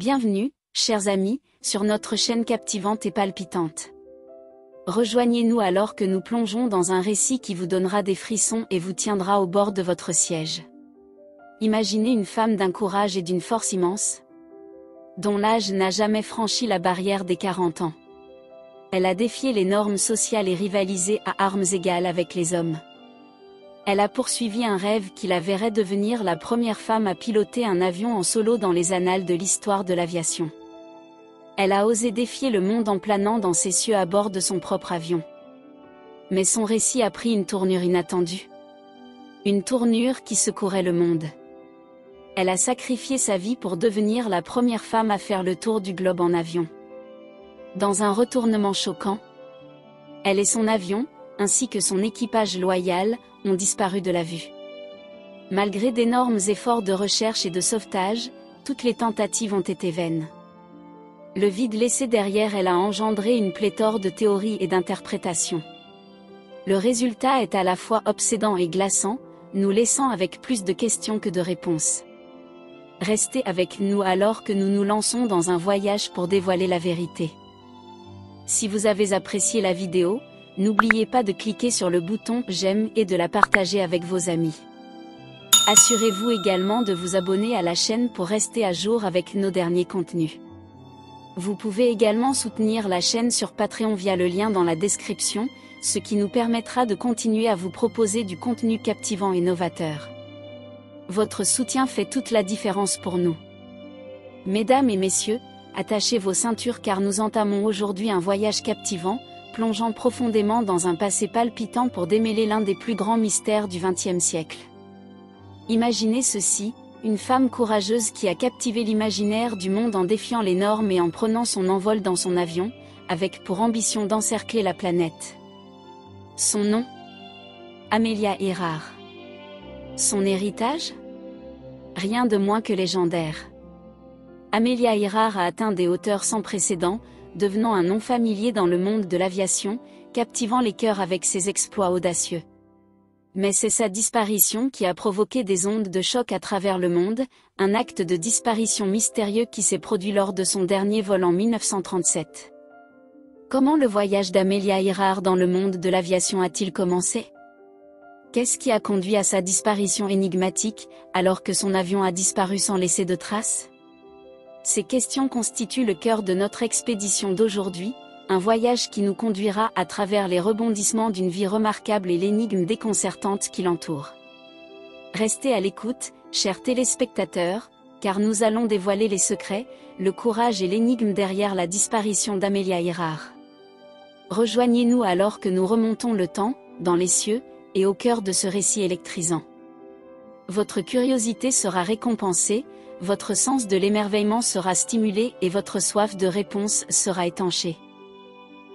Bienvenue, chers amis, sur notre chaîne captivante et palpitante. Rejoignez-nous alors que nous plongeons dans un récit qui vous donnera des frissons et vous tiendra au bord de votre siège. Imaginez une femme d'un courage et d'une force immense, dont l'âge n'a jamais franchi la barrière des 40 ans. Elle a défié les normes sociales et rivalisé à armes égales avec les hommes. Elle a poursuivi un rêve qui la verrait devenir la première femme à piloter un avion en solo dans les annales de l'histoire de l'aviation. Elle a osé défier le monde en planant dans ses cieux à bord de son propre avion. Mais son récit a pris une tournure inattendue. Une tournure qui secourait le monde. Elle a sacrifié sa vie pour devenir la première femme à faire le tour du globe en avion. Dans un retournement choquant, elle et son avion, ainsi que son équipage loyal, ont disparu de la vue. Malgré d'énormes efforts de recherche et de sauvetage, toutes les tentatives ont été vaines. Le vide laissé derrière elle a engendré une pléthore de théories et d'interprétations. Le résultat est à la fois obsédant et glaçant, nous laissant avec plus de questions que de réponses. Restez avec nous alors que nous nous lançons dans un voyage pour dévoiler la vérité. Si vous avez apprécié la vidéo, n'oubliez pas de cliquer sur le bouton j'aime et de la partager avec vos amis. Assurez-vous également de vous abonner à la chaîne pour rester à jour avec nos derniers contenus. Vous pouvez également soutenir la chaîne sur Patreon via le lien dans la description, ce qui nous permettra de continuer à vous proposer du contenu captivant et novateur. Votre soutien fait toute la différence pour nous. Mesdames et messieurs, attachez vos ceintures car nous entamons aujourd'hui un voyage captivant, plongeant profondément dans un passé palpitant pour démêler l'un des plus grands mystères du XXe siècle. Imaginez ceci, une femme courageuse qui a captivé l'imaginaire du monde en défiant les normes et en prenant son envol dans son avion, avec pour ambition d'encercler la planète. Son nom ? Amelia Earhart. Son héritage ? Rien de moins que légendaire. Amelia Earhart a atteint des hauteurs sans précédent, devenant un nom familier dans le monde de l'aviation, captivant les cœurs avec ses exploits audacieux. Mais c'est sa disparition qui a provoqué des ondes de choc à travers le monde, un acte de disparition mystérieux qui s'est produit lors de son dernier vol en 1937. Comment le voyage d'Amelia Earhart dans le monde de l'aviation a-t-il commencé ? Qu'est-ce qui a conduit à sa disparition énigmatique, alors que son avion a disparu sans laisser de traces ? Ces questions constituent le cœur de notre expédition d'aujourd'hui, un voyage qui nous conduira à travers les rebondissements d'une vie remarquable et l'énigme déconcertante qui l'entoure. Restez à l'écoute, chers téléspectateurs, car nous allons dévoiler les secrets, le courage et l'énigme derrière la disparition d'Amelia Earhart. Rejoignez-nous alors que nous remontons le temps, dans les cieux, et au cœur de ce récit électrisant. Votre curiosité sera récompensée, votre sens de l'émerveillement sera stimulé et votre soif de réponse sera étanchée.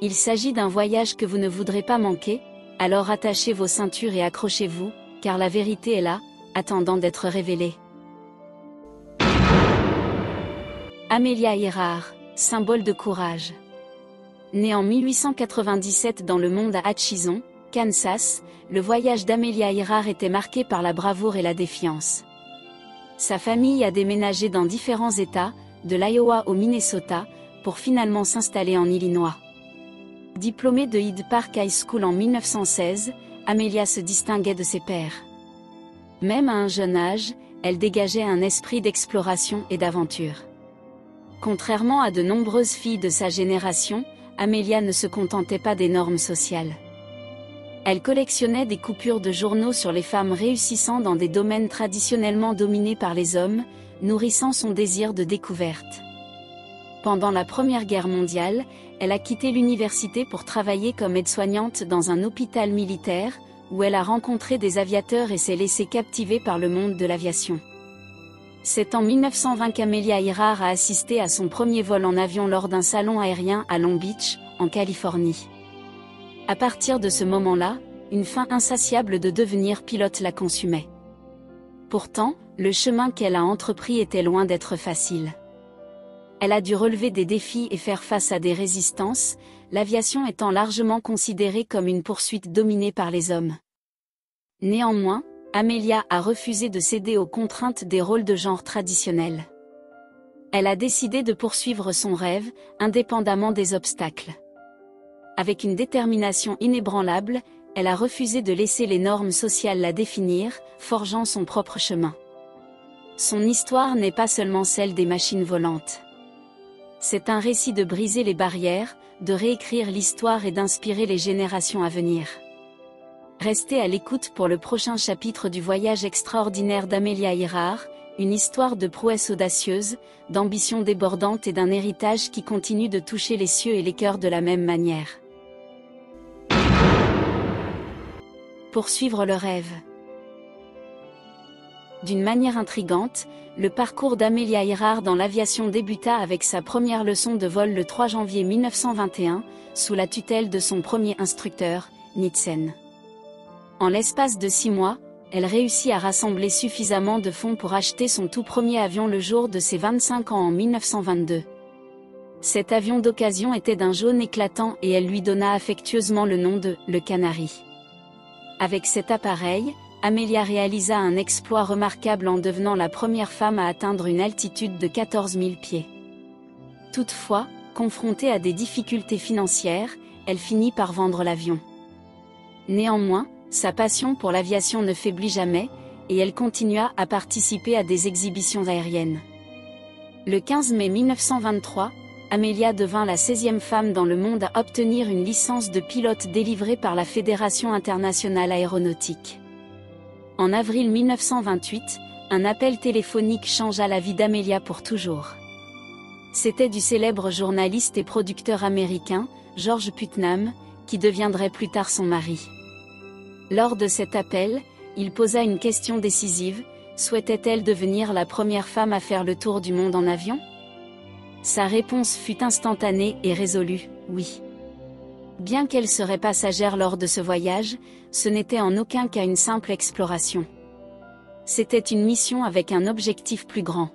Il s'agit d'un voyage que vous ne voudrez pas manquer, alors attachez vos ceintures et accrochez-vous, car la vérité est là, attendant d'être révélée. Amelia Earhart, symbole de courage. Née en 1897 dans le monde à Atchison, Kansas, le voyage d'Amelia Earhart était marqué par la bravoure et la défiance. Sa famille a déménagé dans différents États, de l'Iowa au Minnesota, pour finalement s'installer en Illinois. Diplômée de Hyde Park High School en 1916, Amelia se distinguait de ses pairs. Même à un jeune âge, elle dégageait un esprit d'exploration et d'aventure. Contrairement à de nombreuses filles de sa génération, Amelia ne se contentait pas des normes sociales. Elle collectionnait des coupures de journaux sur les femmes réussissant dans des domaines traditionnellement dominés par les hommes, nourrissant son désir de découverte. Pendant la Première Guerre mondiale, elle a quitté l'université pour travailler comme aide-soignante dans un hôpital militaire, où elle a rencontré des aviateurs et s'est laissée captiver par le monde de l'aviation. C'est en 1920 qu'Amelia Earhart a assisté à son premier vol en avion lors d'un salon aérien à Long Beach, en Californie. À partir de ce moment-là, une faim insatiable de devenir pilote la consumait. Pourtant, le chemin qu'elle a entrepris était loin d'être facile. Elle a dû relever des défis et faire face à des résistances, l'aviation étant largement considérée comme une poursuite dominée par les hommes. Néanmoins, Amelia a refusé de céder aux contraintes des rôles de genre traditionnels. Elle a décidé de poursuivre son rêve, indépendamment des obstacles. Avec une détermination inébranlable, elle a refusé de laisser les normes sociales la définir, forgeant son propre chemin. Son histoire n'est pas seulement celle des machines volantes. C'est un récit de briser les barrières, de réécrire l'histoire et d'inspirer les générations à venir. Restez à l'écoute pour le prochain chapitre du voyage extraordinaire d'Amelia Earhart, une histoire de prouesse audacieuse, d'ambition débordante et d'un héritage qui continue de toucher les cieux et les cœurs de la même manière. Poursuivre le rêve. D'une manière intrigante, le parcours d'Amelia Earhart dans l'aviation débuta avec sa première leçon de vol le 3 janvier 1921, sous la tutelle de son premier instructeur, Knudsen. En l'espace de 6 mois, elle réussit à rassembler suffisamment de fonds pour acheter son tout premier avion le jour de ses 25 ans en 1922. Cet avion d'occasion était d'un jaune éclatant et elle lui donna affectueusement le nom de « Le Canari ». Avec cet appareil, Amelia réalisa un exploit remarquable en devenant la première femme à atteindre une altitude de 14 000 pieds. Toutefois, confrontée à des difficultés financières, elle finit par vendre l'avion. Néanmoins, sa passion pour l'aviation ne faiblit jamais, et elle continua à participer à des exhibitions aériennes. Le 15 mai 1923, Amelia devint la 16e femme dans le monde à obtenir une licence de pilote délivrée par la Fédération internationale aéronautique. En avril 1928, un appel téléphonique changea la vie d'Amelia pour toujours. C'était du célèbre journaliste et producteur américain, George Putnam, qui deviendrait plus tard son mari. Lors de cet appel, il posa une question décisive: souhaitait-elle devenir la première femme à faire le tour du monde en avion? Sa réponse fut instantanée et résolue: oui. Bien qu'elle serait passagère lors de ce voyage, ce n'était en aucun cas une simple exploration. C'était une mission avec un objectif plus grand.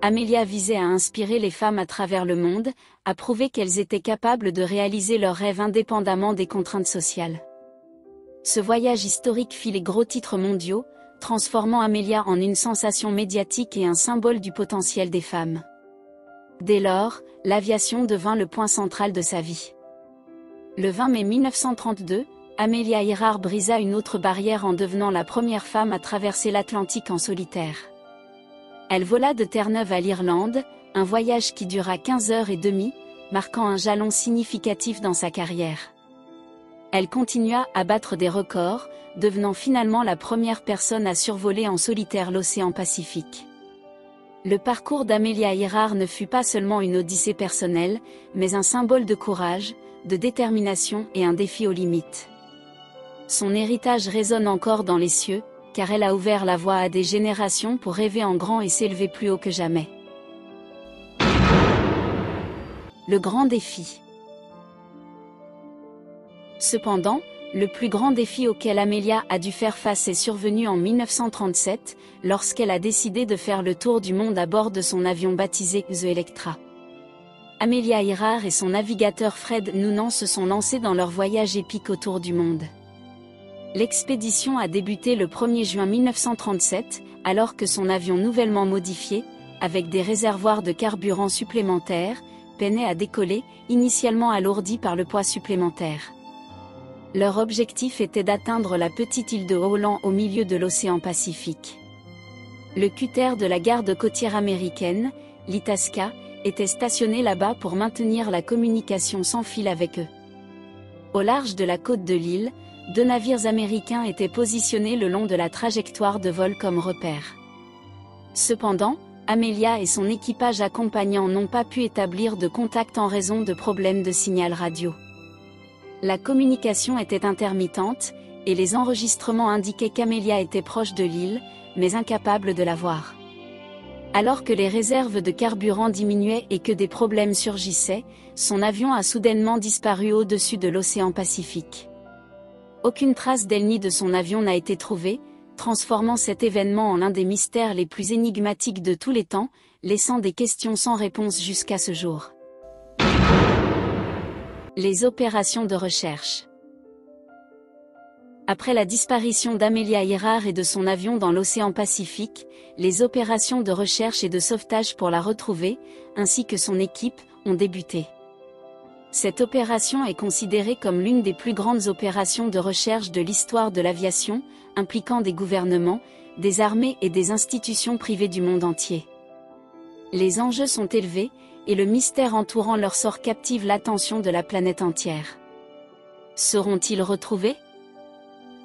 Amelia visait à inspirer les femmes à travers le monde, à prouver qu'elles étaient capables de réaliser leurs rêves indépendamment des contraintes sociales. Ce voyage historique fit les gros titres mondiaux, transformant Amelia en une sensation médiatique et un symbole du potentiel des femmes. Dès lors, l'aviation devint le point central de sa vie. Le 20 mai 1932, Amelia Earhart brisa une autre barrière en devenant la première femme à traverser l'Atlantique en solitaire. Elle vola de Terre-Neuve à l'Irlande, un voyage qui dura 15h30, marquant un jalon significatif dans sa carrière. Elle continua à battre des records, devenant finalement la première personne à survoler en solitaire l'océan Pacifique. Le parcours d'Amelia Earhart ne fut pas seulement une odyssée personnelle, mais un symbole de courage, de détermination et un défi aux limites. Son héritage résonne encore dans les cieux, car elle a ouvert la voie à des générations pour rêver en grand et s'élever plus haut que jamais. Le grand défi. Cependant, le plus grand défi auquel Amelia a dû faire face est survenu en 1937, lorsqu'elle a décidé de faire le tour du monde à bord de son avion baptisé The Electra. Amelia Earhart et son navigateur Fred Noonan se sont lancés dans leur voyage épique autour du monde. L'expédition a débuté le 1er juin 1937, alors que son avion nouvellement modifié, avec des réservoirs de carburant supplémentaires, peinait à décoller, initialement alourdi par le poids supplémentaire. Leur objectif était d'atteindre la petite île de Howland au milieu de l'océan Pacifique. Le cutter de la garde côtière américaine, l'Itasca, était stationné là-bas pour maintenir la communication sans fil avec eux. Au large de la côte de l'île, 2 navires américains étaient positionnés le long de la trajectoire de vol comme repère. Cependant, Amelia et son équipage accompagnant n'ont pas pu établir de contact en raison de problèmes de signal radio. La communication était intermittente, et les enregistrements indiquaient qu'Amelia était proche de l'île, mais incapable de la voir. Alors que les réserves de carburant diminuaient et que des problèmes surgissaient, son avion a soudainement disparu au-dessus de l'océan Pacifique. Aucune trace d'elle ni de son avion n'a été trouvée, transformant cet événement en l'un des mystères les plus énigmatiques de tous les temps, laissant des questions sans réponse jusqu'à ce jour. Les opérations de recherche. Après la disparition d'Amelia Earhart et de son avion dans l'océan Pacifique, les opérations de recherche et de sauvetage pour la retrouver, ainsi que son équipe, ont débuté. Cette opération est considérée comme l'une des plus grandes opérations de recherche de l'histoire de l'aviation, impliquant des gouvernements, des armées et des institutions privées du monde entier. Les enjeux sont élevés, et le mystère entourant leur sort captive l'attention de la planète entière. Seront-ils retrouvés ?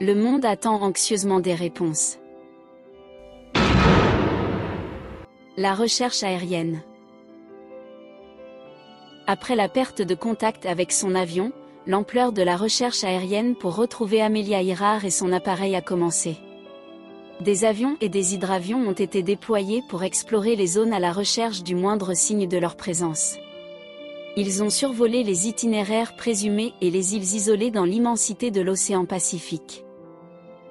Le monde attend anxieusement des réponses. La recherche aérienne. Après la perte de contact avec son avion, l'ampleur de la recherche aérienne pour retrouver Amelia Earhart et son appareil a commencé. Des avions et des hydravions ont été déployés pour explorer les zones à la recherche du moindre signe de leur présence. Ils ont survolé les itinéraires présumés et les îles isolées dans l'immensité de l'océan Pacifique.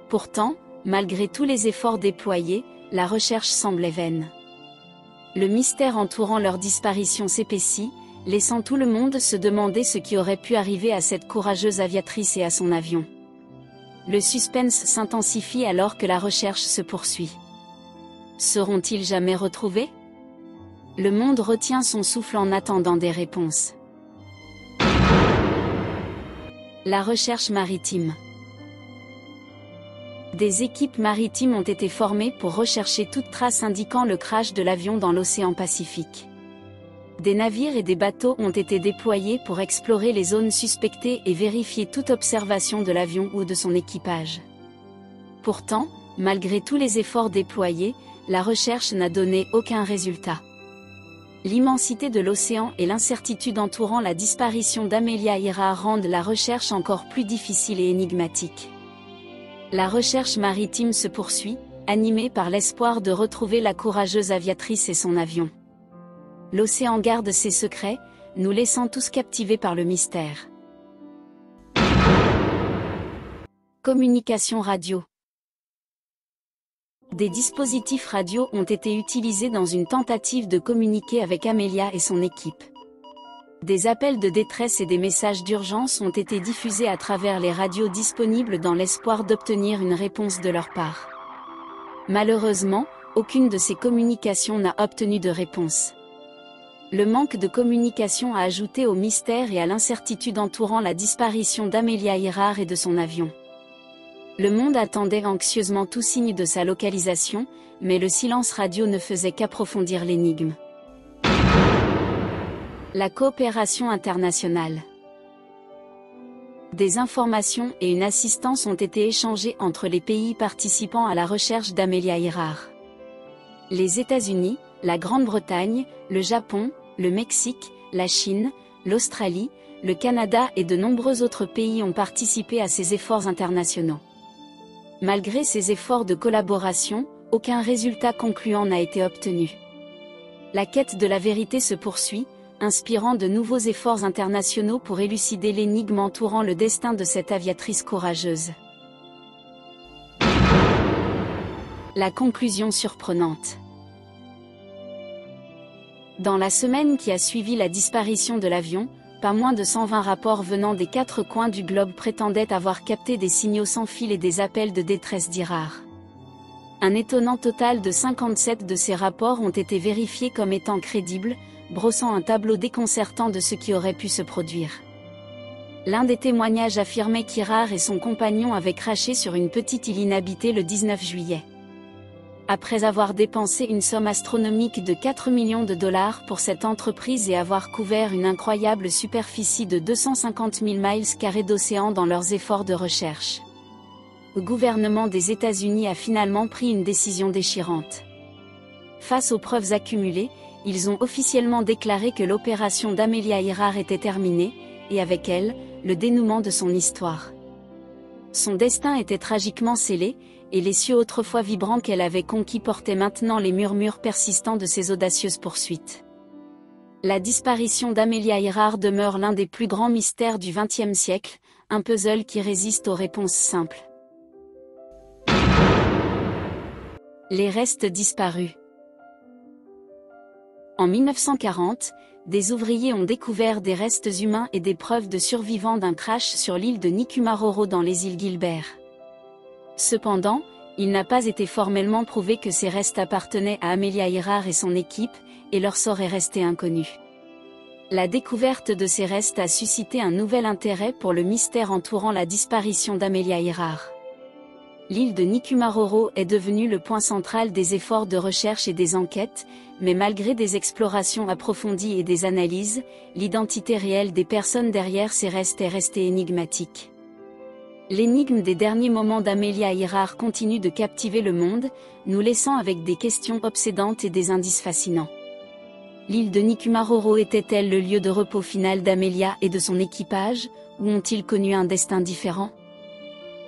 Pourtant, malgré tous les efforts déployés, la recherche semblait vaine. Le mystère entourant leur disparition s'épaissit, laissant tout le monde se demander ce qui aurait pu arriver à cette courageuse aviatrice et à son avion. Le suspense s'intensifie alors que la recherche se poursuit. Seront-ils jamais retrouvés ? Le monde retient son souffle en attendant des réponses. La recherche maritime. Des équipes maritimes ont été formées pour rechercher toute trace indiquant le crash de l'avion dans l'océan Pacifique. Des navires et des bateaux ont été déployés pour explorer les zones suspectées et vérifier toute observation de l'avion ou de son équipage. Pourtant, malgré tous les efforts déployés, la recherche n'a donné aucun résultat. L'immensité de l'océan et l'incertitude entourant la disparition d'Amelia Earhart rendent la recherche encore plus difficile et énigmatique. La recherche maritime se poursuit, animée par l'espoir de retrouver la courageuse aviatrice et son avion. L'océan garde ses secrets, nous laissant tous captivés par le mystère. Communication radio. Des dispositifs radio ont été utilisés dans une tentative de communiquer avec Amelia et son équipe. Des appels de détresse et des messages d'urgence ont été diffusés à travers les radios disponibles dans l'espoir d'obtenir une réponse de leur part. Malheureusement, aucune de ces communications n'a obtenu de réponse. Le manque de communication a ajouté au mystère et à l'incertitude entourant la disparition d'Amelia Earhart et de son avion. Le monde attendait anxieusement tout signe de sa localisation, mais le silence radio ne faisait qu'approfondir l'énigme. La coopération internationale. Des informations et une assistance ont été échangées entre les pays participant à la recherche d'Amelia Earhart. Les États-Unis, la Grande-Bretagne, le Japon, le Mexique, la Chine, l'Australie, le Canada et de nombreux autres pays ont participé à ces efforts internationaux. Malgré ces efforts de collaboration, aucun résultat concluant n'a été obtenu. La quête de la vérité se poursuit, inspirant de nouveaux efforts internationaux pour élucider l'énigme entourant le destin de cette aviatrice courageuse. La conclusion surprenante. Dans la semaine qui a suivi la disparition de l'avion, pas moins de 120 rapports venant des 4 coins du globe prétendaient avoir capté des signaux sans fil et des appels de détresse d'Earhart. Un étonnant total de 57 de ces rapports ont été vérifiés comme étant crédibles, brossant un tableau déconcertant de ce qui aurait pu se produire. L'un des témoignages affirmait qu'Earhart et son compagnon avaient crashé sur une petite île inhabitée le 19 juillet. Après avoir dépensé une somme astronomique de 4 millions de dollars pour cette entreprise et avoir couvert une incroyable superficie de 250 000 miles carrés d'océan dans leurs efforts de recherche, le gouvernement des États-Unis a finalement pris une décision déchirante. Face aux preuves accumulées, ils ont officiellement déclaré que l'opération d'Amelia Earhart était terminée, et avec elle, le dénouement de son histoire. Son destin était tragiquement scellé, et les cieux autrefois vibrants qu'elle avait conquis portaient maintenant les murmures persistants de ses audacieuses poursuites. La disparition d'Amelia Earhart demeure l'un des plus grands mystères du XXe siècle, un puzzle qui résiste aux réponses simples. Les restes disparus. En 1940, des ouvriers ont découvert des restes humains et des preuves de survivants d'un crash sur l'île de Nikumaroro dans les îles Gilbert. Cependant, il n'a pas été formellement prouvé que ces restes appartenaient à Amelia Earhart et son équipe, et leur sort est resté inconnu. La découverte de ces restes a suscité un nouvel intérêt pour le mystère entourant la disparition d'Amelia Earhart. L'île de Nikumaroro est devenue le point central des efforts de recherche et des enquêtes, mais malgré des explorations approfondies et des analyses, l'identité réelle des personnes derrière ces restes est restée énigmatique. L'énigme des derniers moments d'Amelia Earhart continue de captiver le monde, nous laissant avec des questions obsédantes et des indices fascinants. L'île de Nikumaroro était-elle le lieu de repos final d'Amelia et de son équipage, ou ont-ils connu un destin différent?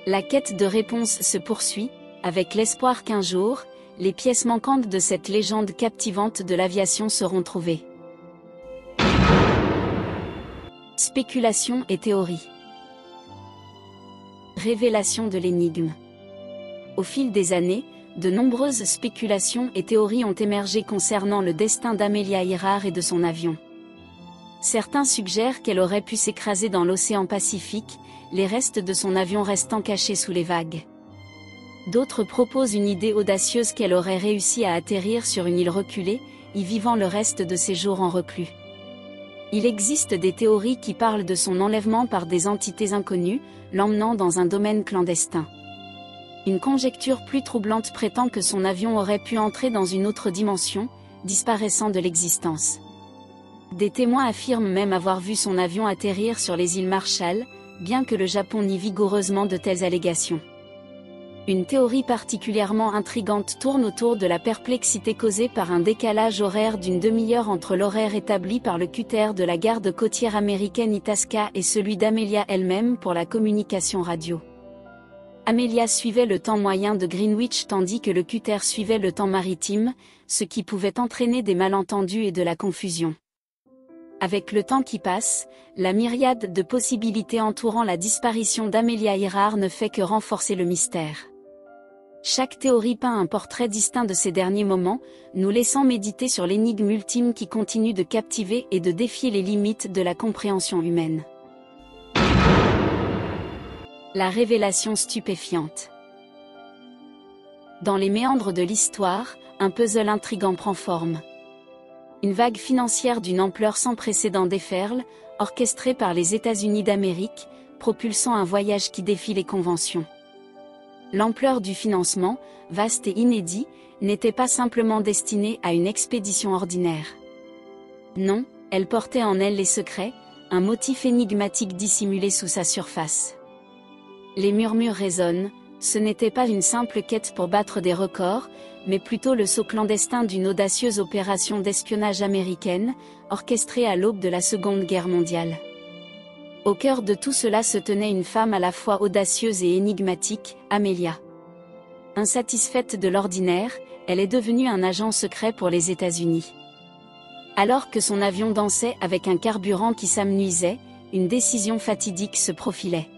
La quête de réponses se poursuit, avec l'espoir qu'un jour, les pièces manquantes de cette légende captivante de l'aviation seront trouvées. Spéculation et théorie. Révélation de l'énigme. Au fil des années, de nombreuses spéculations et théories ont émergé concernant le destin d'Amelia Earhart et de son avion. Certains suggèrent qu'elle aurait pu s'écraser dans l'océan Pacifique, les restes de son avion restant cachés sous les vagues. D'autres proposent une idée audacieuse qu'elle aurait réussi à atterrir sur une île reculée, y vivant le reste de ses jours en reclus. Il existe des théories qui parlent de son enlèvement par des entités inconnues, l'emmenant dans un domaine clandestin. Une conjecture plus troublante prétend que son avion aurait pu entrer dans une autre dimension, disparaissant de l'existence. Des témoins affirment même avoir vu son avion atterrir sur les îles Marshall, bien que le Japon nie vigoureusement de telles allégations. Une théorie particulièrement intrigante tourne autour de la perplexité causée par un décalage horaire d'une demi-heure entre l'horaire établi par le QTR de la garde côtière américaine Itasca et celui d'Amelia elle-même pour la communication radio. Amelia suivait le temps moyen de Greenwich tandis que le QTR suivait le temps maritime, ce qui pouvait entraîner des malentendus et de la confusion. Avec le temps qui passe, la myriade de possibilités entourant la disparition d'Amelia Earhart ne fait que renforcer le mystère. Chaque théorie peint un portrait distinct de ces derniers moments, nous laissant méditer sur l'énigme ultime qui continue de captiver et de défier les limites de la compréhension humaine. La révélation stupéfiante. Dans les méandres de l'histoire, un puzzle intrigant prend forme. Une vague financière d'une ampleur sans précédent déferle, orchestrée par les États-Unis d'Amérique, propulsant un voyage qui défie les conventions. L'ampleur du financement, vaste et inédit, n'était pas simplement destinée à une expédition ordinaire. Non, elle portait en elle les secrets, un motif énigmatique dissimulé sous sa surface. Les murmures résonnent, ce n'était pas une simple quête pour battre des records, mais plutôt le saut clandestin d'une audacieuse opération d'espionnage américaine, orchestrée à l'aube de la Seconde Guerre mondiale. Au cœur de tout cela se tenait une femme à la fois audacieuse et énigmatique, Amelia. Insatisfaite de l'ordinaire, elle est devenue un agent secret pour les États-Unis. Alors que son avion dansait avec un carburant qui s'amenuisait, une décision fatidique se profilait.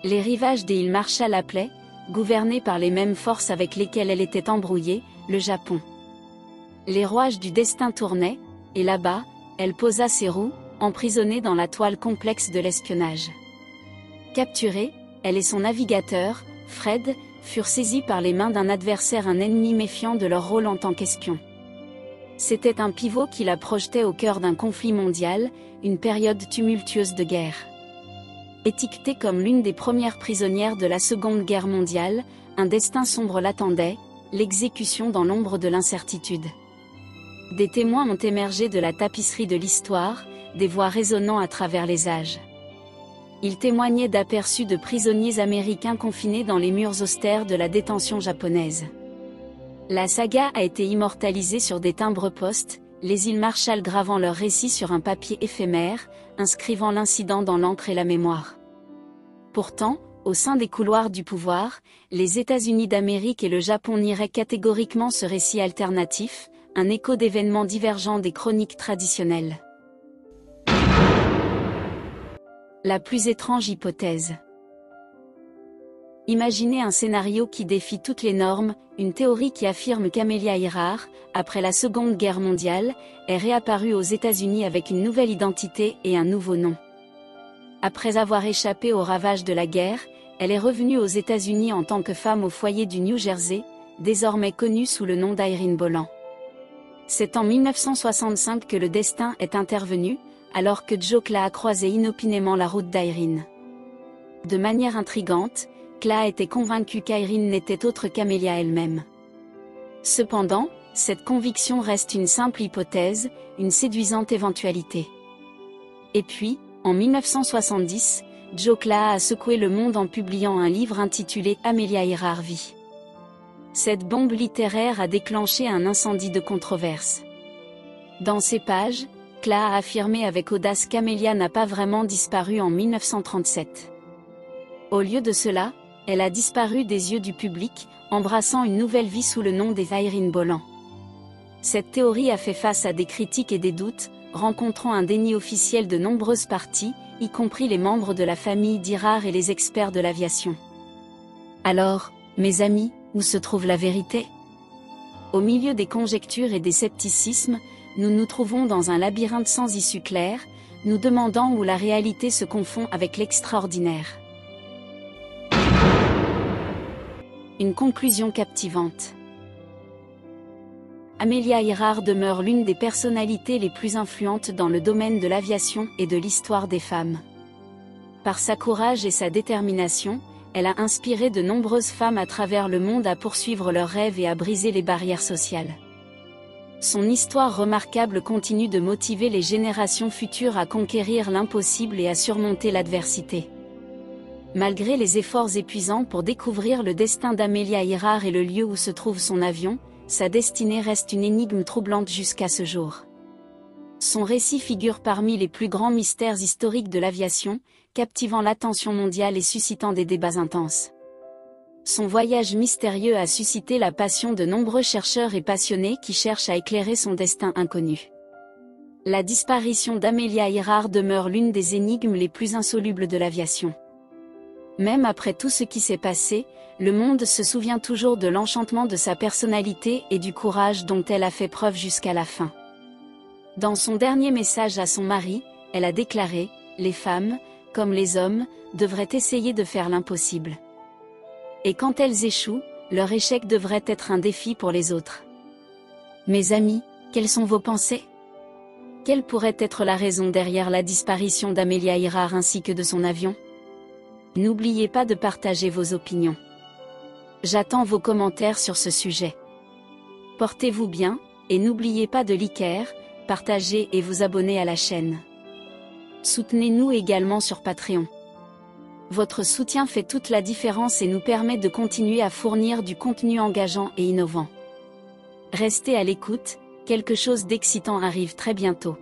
Les rivages des îles Marshall appelaient, gouvernés par les mêmes forces avec lesquelles elle était embrouillée, le Japon. Les rouages du destin tournaient, et là-bas, elle posa ses roues, emprisonnée dans la toile complexe de l'espionnage. Capturée, elle et son navigateur, Fred, furent saisis par les mains d'un adversaire, un ennemi méfiant de leur rôle en tant qu'espion. C'était un pivot qui la projetait au cœur d'un conflit mondial, une période tumultueuse de guerre. Étiquetée comme l'une des premières prisonnières de la Seconde Guerre mondiale, un destin sombre l'attendait, l'exécution dans l'ombre de l'incertitude. Des témoins ont émergé de la tapisserie de l'histoire, des voix résonnant à travers les âges. Ils témoignaient d'aperçus de prisonniers américains confinés dans les murs austères de la détention japonaise. La saga a été immortalisée sur des timbres-poste, les îles Marshall gravant leur récit sur un papier éphémère, inscrivant l'incident dans l'encre et la mémoire. Pourtant, au sein des couloirs du pouvoir, les États-Unis d'Amérique et le Japon nieraient catégoriquement ce récit alternatif, un écho d'événements divergents des chroniques traditionnelles. La plus étrange hypothèse. Imaginez un scénario qui défie toutes les normes, une théorie qui affirme qu'Amelia Earhart, après la Seconde Guerre mondiale, est réapparue aux États-Unis avec une nouvelle identité et un nouveau nom. Après avoir échappé aux ravages de la guerre, elle est revenue aux États-Unis en tant que femme au foyer du New Jersey, désormais connue sous le nom d'Irene Boland. C'est en 1965 que le destin est intervenu, alors que Joe Clay a croisé inopinément la route d'Irene. De manière intrigante, Clay était convaincu qu'Irene n'était autre qu'Amelia elle-même. Cependant, cette conviction reste une simple hypothèse, une séduisante éventualité. Et puis, en 1970, Joe Clay a secoué le monde en publiant un livre intitulé Amelia Earhart vit. Cette bombe littéraire a déclenché un incendie de controverse. Dans ces pages, Clay a affirmé avec audace qu'Amelia n'a pas vraiment disparu en 1937. Au lieu de cela, elle a disparu des yeux du public, embrassant une nouvelle vie sous le nom des Irene Boland. Cette théorie a fait face à des critiques et des doutes, rencontrant un déni officiel de nombreuses parties, y compris les membres de la famille d'Earhart et les experts de l'aviation. Alors, mes amis, où se trouve la vérité? Au milieu des conjectures et des scepticismes, nous nous trouvons dans un labyrinthe sans issue claire, nous demandant où la réalité se confond avec l'extraordinaire. Une conclusion captivante. Amelia Earhart demeure l'une des personnalités les plus influentes dans le domaine de l'aviation et de l'histoire des femmes. Par sa courage et sa détermination, elle a inspiré de nombreuses femmes à travers le monde à poursuivre leurs rêves et à briser les barrières sociales. Son histoire remarquable continue de motiver les générations futures à conquérir l'impossible et à surmonter l'adversité. Malgré les efforts épuisants pour découvrir le destin d'Amelia Earhart et le lieu où se trouve son avion, sa destinée reste une énigme troublante jusqu'à ce jour. Son récit figure parmi les plus grands mystères historiques de l'aviation, captivant l'attention mondiale et suscitant des débats intenses. Son voyage mystérieux a suscité la passion de nombreux chercheurs et passionnés qui cherchent à éclairer son destin inconnu. La disparition d'Amelia Earhart demeure l'une des énigmes les plus insolubles de l'aviation. Même après tout ce qui s'est passé, le monde se souvient toujours de l'enchantement de sa personnalité et du courage dont elle a fait preuve jusqu'à la fin. Dans son dernier message à son mari, elle a déclaré « Les femmes, comme les hommes, devraient essayer de faire l'impossible. Et quand elles échouent, leur échec devrait être un défi pour les autres. » Mes amis, quelles sont vos pensées? Quelle pourrait être la raison derrière la disparition d'Amelia Earhart ainsi que de son avion? N'oubliez pas de partager vos opinions. J'attends vos commentaires sur ce sujet. Portez-vous bien, et n'oubliez pas de liker, partager et vous abonner à la chaîne. Soutenez-nous également sur Patreon. Votre soutien fait toute la différence et nous permet de continuer à fournir du contenu engageant et innovant. Restez à l'écoute, quelque chose d'excitant arrive très bientôt.